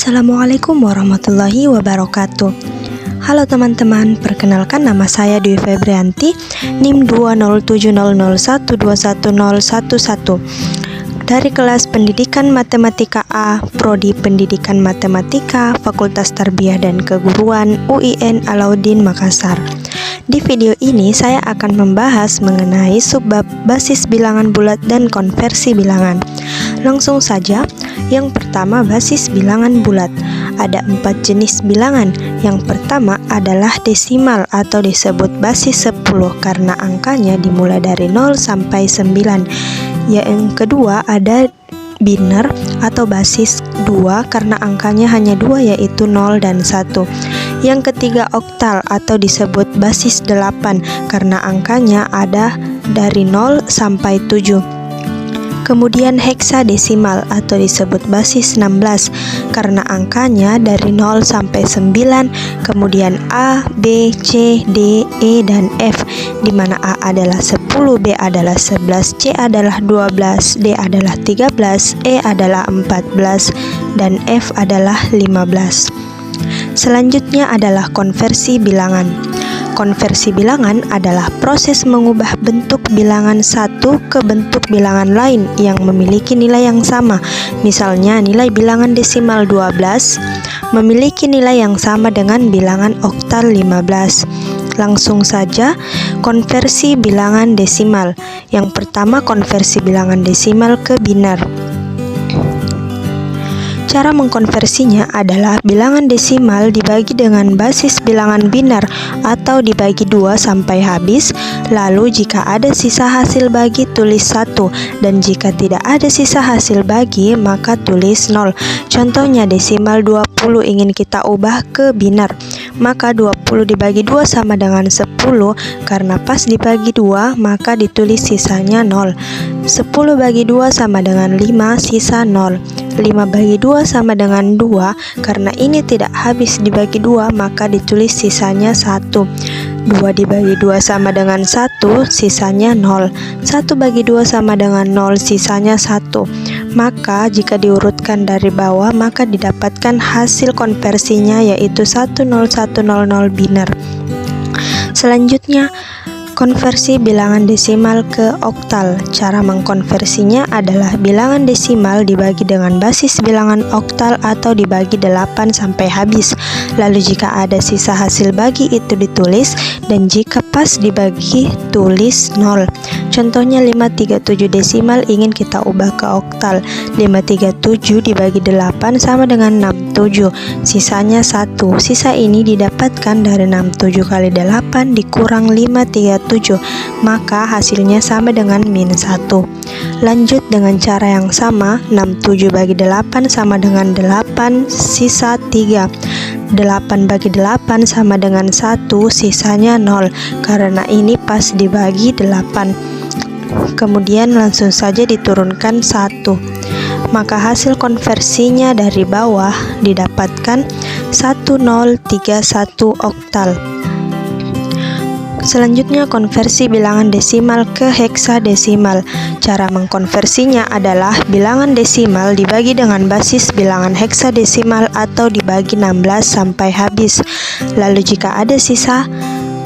Assalamualaikum warahmatullahi wabarakatuh. Halo teman-teman, perkenalkan nama saya Dwi Febrianti, NIM 20700121011 dari kelas Pendidikan Matematika A, Prodi Pendidikan Matematika, Fakultas Tarbiyah dan Keguruan UIN Alauddin Makassar. Di video ini saya akan membahas mengenai subbab basis bilangan bulat dan konversi bilangan. Langsung saja, yang pertama basis bilangan bulat. Ada 4 jenis bilangan. Yang pertama adalah desimal atau disebut basis 10 karena angkanya dimulai dari 0 sampai 9. Yang kedua ada biner atau basis 2 karena angkanya hanya 2 yaitu 0 dan 1. Yang ketiga oktal atau disebut basis 8 karena angkanya ada dari 0 sampai 7. Kemudian heksadesimal atau disebut basis 16 karena angkanya dari 0 sampai 9. Kemudian A, B, C, D, E, dan F, di mana A adalah 10, B adalah 11, C adalah 12, D adalah 13, E adalah 14, dan F adalah 15. Selanjutnya adalah konversi bilangan. Konversi bilangan adalah proses mengubah bentuk bilangan satu ke bentuk bilangan lain yang memiliki nilai yang sama. Misalnya nilai bilangan desimal 12 memiliki nilai yang sama dengan bilangan oktal 15. Langsung saja konversi bilangan desimal. Yang pertama konversi bilangan desimal ke biner. Cara mengkonversinya adalah bilangan desimal dibagi dengan basis bilangan biner atau dibagi 2 sampai habis. Lalu jika ada sisa hasil bagi tulis 1 dan jika tidak ada sisa hasil bagi maka tulis 0. Contohnya desimal 20 ingin kita ubah ke biner, maka 20 dibagi 2 sama dengan 10 karena pas dibagi 2 maka ditulis sisanya 0. 10 bagi 2 sama dengan 5, sisa 0. 5 bagi 2 sama dengan 2 karena ini tidak habis dibagi 2 maka ditulis sisanya 1. 2 dibagi 2 sama dengan 1, sisanya 0. 1 bagi 2 sama dengan 0, sisanya 1. Maka jika diurutkan dari bawah maka didapatkan hasil konversinya yaitu 10100 biner. Selanjutnya konversi bilangan desimal ke oktal. Cara mengkonversinya adalah bilangan desimal dibagi dengan basis bilangan oktal atau dibagi 8 sampai habis. Lalu jika ada sisa hasil bagi itu ditulis dan jika pas dibagi tulis 0. Contohnya 537 desimal ingin kita ubah ke oktal. 537 dibagi 8 sama dengan 67. Sisanya 1. Sisa ini didapatkan dari 67 kali 8 dikurang 537. Maka hasilnya sama dengan -1. Lanjut dengan cara yang sama, 67 bagi 8 sama dengan 8, sisa 3. 8 bagi 8 sama dengan 1, sisanya 0 karena ini pas dibagi 8. Kemudian langsung saja diturunkan 1. Maka hasil konversinya dari bawah didapatkan 1031 oktal. Selanjutnya konversi bilangan desimal ke heksadesimal. Cara mengkonversinya adalah bilangan desimal dibagi dengan basis bilangan heksadesimal atau dibagi 16 sampai habis. Lalu jika ada sisa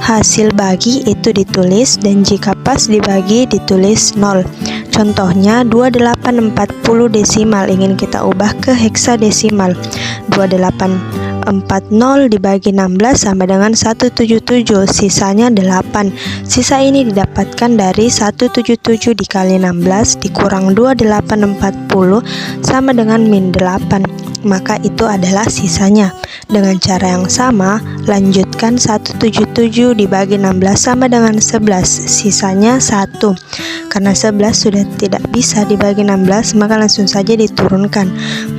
hasil bagi itu ditulis dan jika pas dibagi ditulis 0. Contohnya 2840 desimal ingin kita ubah ke heksadesimal. 2840 dibagi 16 sama dengan 177, sisanya 8. Sisa ini didapatkan dari 177 dikali 16 dikurang 2840 sama dengan -8. Maka itu adalah sisanya. Dengan cara yang sama, lanjutkan 177 dibagi 16 sama dengan 11, sisanya 1. Karena 11 sudah tidak bisa dibagi 16, maka langsung saja diturunkan.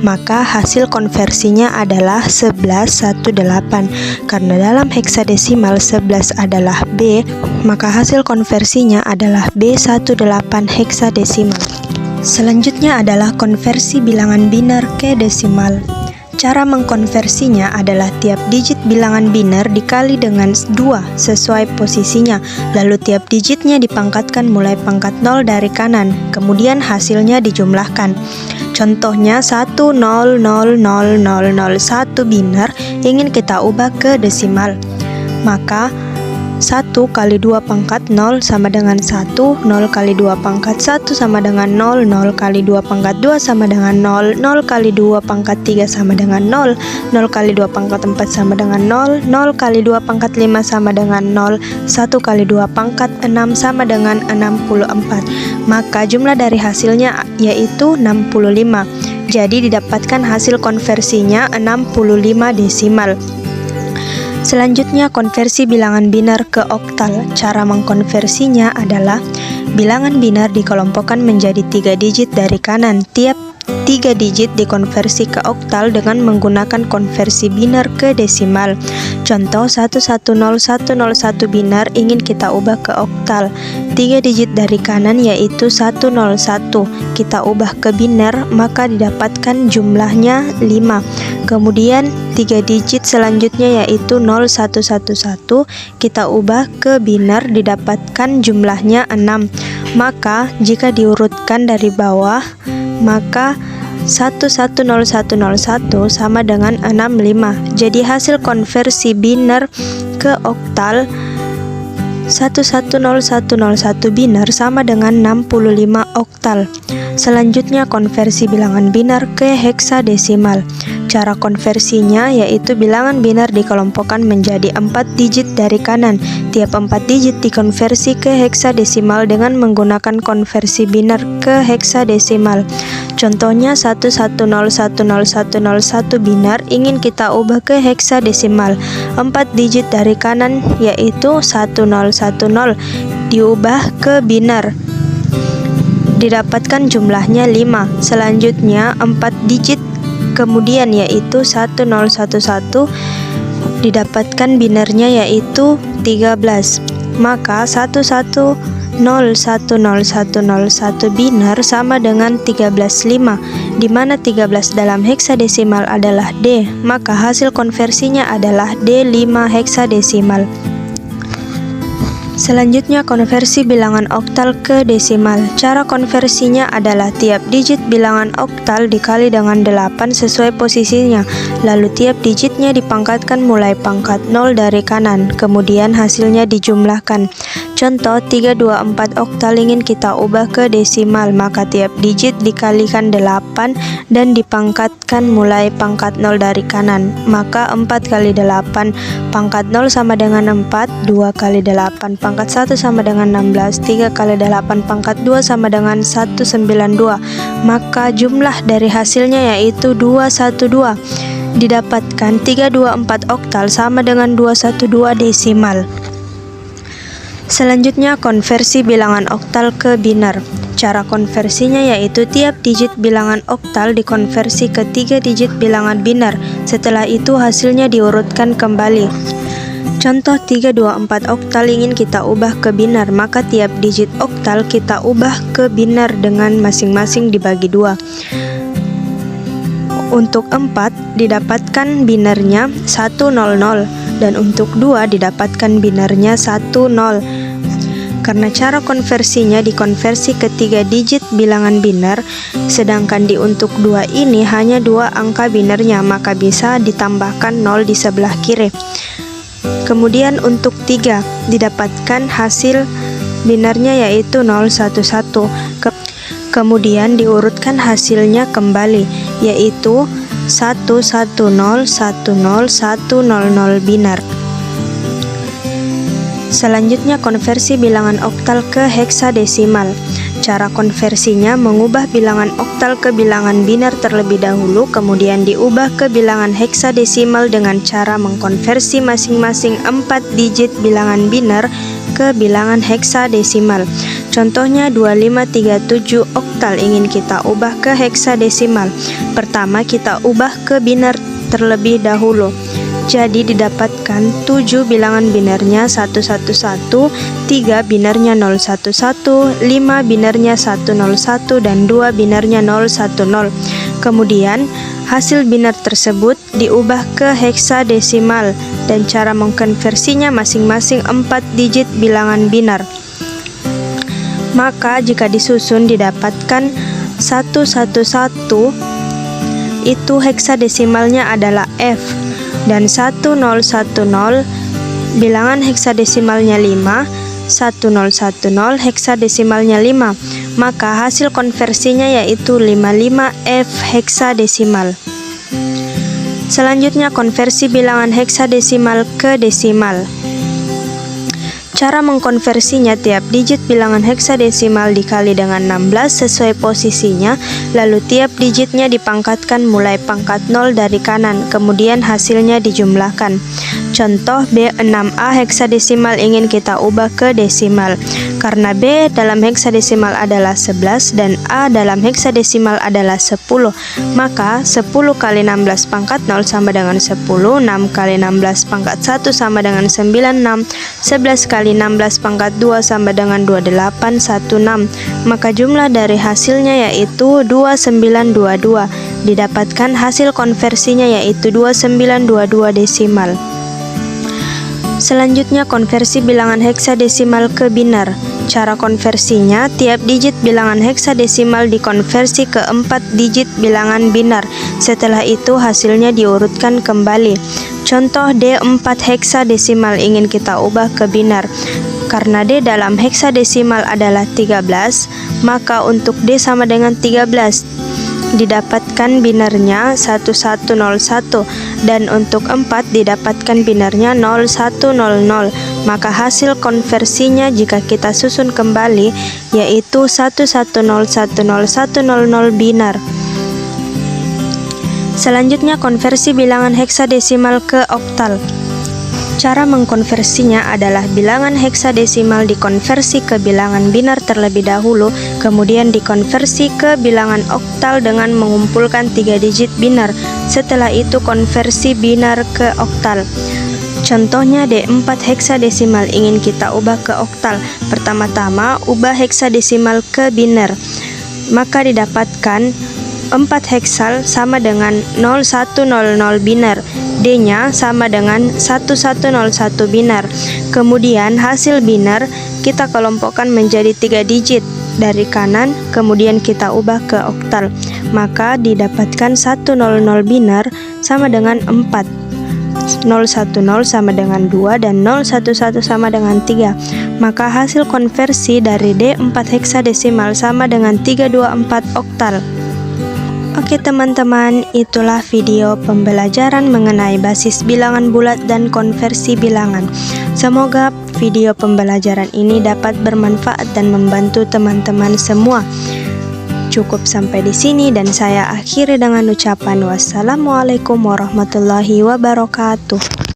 Maka hasil konversinya adalah 1118. Karena dalam heksadesimal 11 adalah B, maka hasil konversinya adalah B18 heksadesimal. Selanjutnya adalah konversi bilangan biner ke desimal. Cara mengkonversinya adalah tiap digit bilangan biner dikali dengan 2 sesuai posisinya, lalu tiap digitnya dipangkatkan mulai pangkat 0 dari kanan, kemudian hasilnya dijumlahkan. Contohnya 1000001 biner ingin kita ubah ke desimal. Maka 1 kali 2 pangkat 0 sama dengan 1, 0 kali 2 pangkat 1 sama dengan 0, 0 kali 2 pangkat 2 sama dengan 0, 0 kali 2 pangkat 3 sama dengan 0, 0 kali 2 pangkat 4 sama dengan 0, 0 kali 2 pangkat 5 sama dengan 0, 1 kali 2 pangkat 6 sama dengan 64. Maka jumlah dari hasilnya yaitu 65. Jadi didapatkan hasil konversinya 65 desimal. Selanjutnya konversi bilangan biner ke oktal. Cara mengkonversinya adalah bilangan biner dikelompokkan menjadi 3 digit dari kanan. Tiap 3 digit dikonversi ke oktal dengan menggunakan konversi biner ke desimal. Contoh 1100101 biner ingin kita ubah ke oktal. 3 digit dari kanan yaitu 101 kita ubah ke biner, maka didapatkan jumlahnya 5. Kemudian 3 digit selanjutnya yaitu 0111 kita ubah ke biner, didapatkan jumlahnya 6. Maka jika diurutkan dari bawah, maka 110101 sama dengan 65. Jadi hasil konversi biner ke oktal 110101 biner sama dengan 65 oktal. Selanjutnya konversi bilangan biner ke heksadesimal. Cara konversinya yaitu bilangan biner dikelompokkan menjadi 4 digit dari kanan. Tiap 4 digit dikonversi ke heksadesimal dengan menggunakan konversi biner ke heksadesimal. Contohnya 11010101 biner ingin kita ubah ke heksadesimal. 4 digit dari kanan yaitu 1010 diubah ke biner, didapatkan jumlahnya 5. Selanjutnya 4 digit kemudian yaitu 1011 didapatkan binernya yaitu 13. Maka 11010101 biner sama dengan 13,5, di mana 13 dalam heksadesimal adalah D, maka hasil konversinya adalah D5 heksadesimal. Selanjutnya konversi bilangan oktal ke desimal. Cara konversinya adalah tiap digit bilangan oktal dikali dengan 8 sesuai posisinya, lalu tiap digitnya dipangkatkan mulai pangkat 0 dari kanan, kemudian hasilnya dijumlahkan. Contoh 324 oktal ingin kita ubah ke desimal, maka tiap digit dikalikan 8 dan dipangkatkan mulai pangkat 0 dari kanan, maka 4 kali 8 pangkat 0 sama dengan 4, 2 kali 8 pangkat 1 sama dengan 16, 3 kali 8 pangkat 2 sama dengan 192. Maka jumlah dari hasilnya yaitu 212. Didapatkan 324 oktal sama dengan 212 desimal. Selanjutnya konversi bilangan oktal ke biner. Cara konversinya yaitu tiap digit bilangan oktal dikonversi ke 3 digit bilangan biner. Setelah itu hasilnya diurutkan kembali. Contoh 324 oktal ingin kita ubah ke biner, maka tiap digit oktal kita ubah ke biner dengan masing-masing dibagi 2. Untuk 4 didapatkan binernya 100 dan untuk 2 didapatkan binernya 10. Karena cara konversinya dikonversi ke 3 digit bilangan biner, sedangkan di untuk 2 ini hanya 2 angka binernya, maka bisa ditambahkan 0 di sebelah kiri. Kemudian untuk 3 didapatkan hasil binernya yaitu 011. Kemudian diurutkan hasilnya kembali yaitu 110101000 biner. Selanjutnya konversi bilangan oktal ke heksadesimal. Cara konversinya mengubah bilangan oktal ke bilangan biner terlebih dahulu, kemudian diubah ke bilangan heksadesimal dengan cara mengkonversi masing-masing 4 digit bilangan biner ke bilangan heksadesimal. Contohnya 2537 oktal ingin kita ubah ke heksadesimal. Pertama kita ubah ke biner terlebih dahulu. Jadi didapatkan 7 bilangan binernya 111, 3 binernya 011, 5 binernya 101 dan 2 binernya 010. Kemudian Hasil biner tersebut diubah ke heksadesimal dan cara mengkonversinya masing-masing 4 digit bilangan biner. Maka jika disusun didapatkan 111, itu heksadesimalnya adalah F, dan 1010 bilangan heksadesimalnya 5, 1010 heksadesimalnya 5. Maka hasil konversinya yaitu 55F heksadesimal. Selanjutnya konversi bilangan heksadesimal ke desimal. Cara mengkonversinya, tiap digit bilangan heksadesimal dikali dengan 16 sesuai posisinya, lalu tiap digitnya dipangkatkan mulai pangkat 0 dari kanan, kemudian hasilnya dijumlahkan. Contoh B6A heksadesimal ingin kita ubah ke desimal. Karena B dalam heksadesimal adalah 11 dan A dalam heksadesimal adalah 10, maka 10 kali 16 pangkat 0 sama dengan 10, 6 kali 16 pangkat 1 sama dengan 96, 11 kali 16 pangkat 2 sama dengan 2816. Maka jumlah dari hasilnya yaitu 2922. Didapatkan hasil konversinya yaitu 2922 desimal. Selanjutnya konversi bilangan heksadesimal ke biner. Cara konversinya, tiap digit bilangan heksadesimal dikonversi ke 4 digit bilangan biner. Setelah itu hasilnya diurutkan kembali. Contoh D4 heksadesimal ingin kita ubah ke biner. Karena D dalam heksadesimal adalah 13, maka untuk D sama dengan 13. Didapatkan binernya 1101 dan untuk 4 didapatkan binernya 0100. Maka hasil konversinya jika kita susun kembali yaitu 11010100 biner. Selanjutnya konversi bilangan heksadesimal ke oktal. Cara mengkonversinya adalah bilangan heksadesimal dikonversi ke bilangan biner terlebih dahulu, kemudian dikonversi ke bilangan oktal dengan mengumpulkan 3 digit biner. Setelah itu konversi biner ke oktal. Contohnya D4 heksadesimal ingin kita ubah ke oktal. Pertama-tama ubah heksadesimal ke biner. Maka didapatkan 4 heksal sama dengan 0100 biner. D-nya sama dengan 1101 biner. Kemudian hasil biner kita kelompokkan menjadi 3 digit dari kanan, kemudian kita ubah ke oktal. Maka didapatkan 100 biner sama dengan 4. 010 sama dengan 2 dan 011 sama dengan 3. Maka hasil konversi dari D4 heksadesimal sama dengan 324 oktal. Oke teman-teman, itulah video pembelajaran mengenai basis bilangan bulat dan konversi bilangan. Semoga video pembelajaran ini dapat bermanfaat dan membantu teman-teman semua. Cukup sampai di sini dan saya akhiri dengan ucapan wassalamualaikum warahmatullahi wabarakatuh.